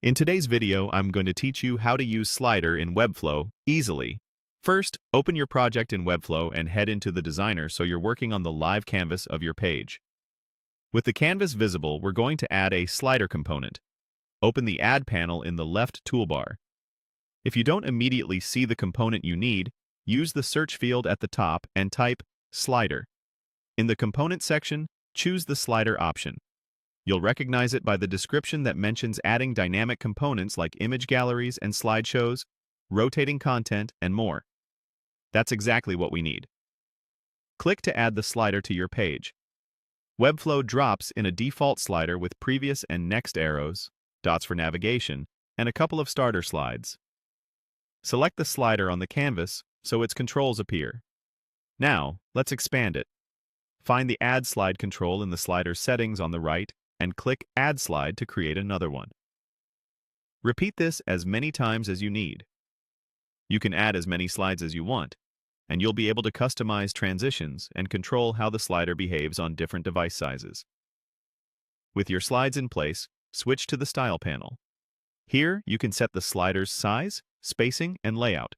In today's video, I'm going to teach you how to use Slider in Webflow easily. First, open your project in Webflow and head into the designer so you're working on the live canvas of your page. With the canvas visible, we're going to add a slider component. Open the Add panel in the left toolbar. If you don't immediately see the component you need, use the search field at the top and type Slider. In the Component section, choose the Slider option. You'll recognize it by the description that mentions adding dynamic components like image galleries and slideshows, rotating content, and more. That's exactly what we need. Click to add the slider to your page. Webflow drops in a default slider with previous and next arrows, dots for navigation, and a couple of starter slides. Select the slider on the canvas so its controls appear. Now, let's expand it. Find the Add Slide control in the slider settings on the right and click Add Slide to create another one. Repeat this as many times as you need. You can add as many slides as you want, and you'll be able to customize transitions and control how the slider behaves on different device sizes. With your slides in place, switch to the Style panel. Here, you can set the slider's size, spacing, and layout.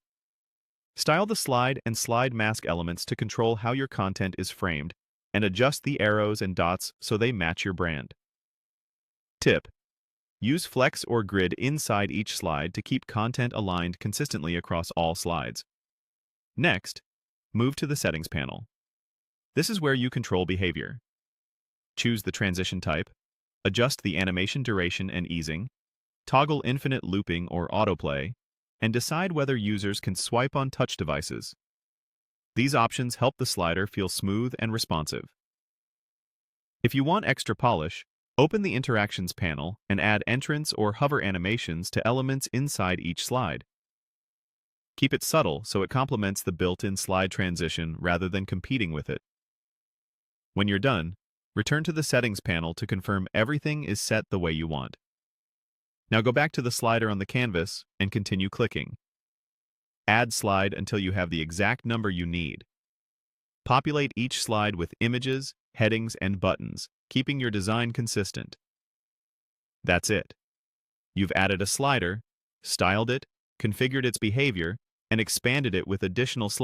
Style the slide and slide mask elements to control how your content is framed, and adjust the arrows and dots so they match your brand. Tip: use flex or grid inside each slide to keep content aligned consistently across all slides. Next, move to the Settings panel. This is where you control behavior. Choose the transition type, adjust the animation duration and easing, toggle infinite looping or autoplay, and decide whether users can swipe on touch devices. These options help the slider feel smooth and responsive. If you want extra polish, open the Interactions panel and add entrance or hover animations to elements inside each slide. Keep it subtle so it complements the built-in slide transition rather than competing with it. When you're done, return to the Settings panel to confirm everything is set the way you want. Now go back to the slider on the canvas and continue clicking. Add slide until you have the exact number you need. Populate each slide with images, headings, and buttons, keeping your design consistent. That's it. You've added a slider, styled it, configured its behavior, and expanded it with additional slides.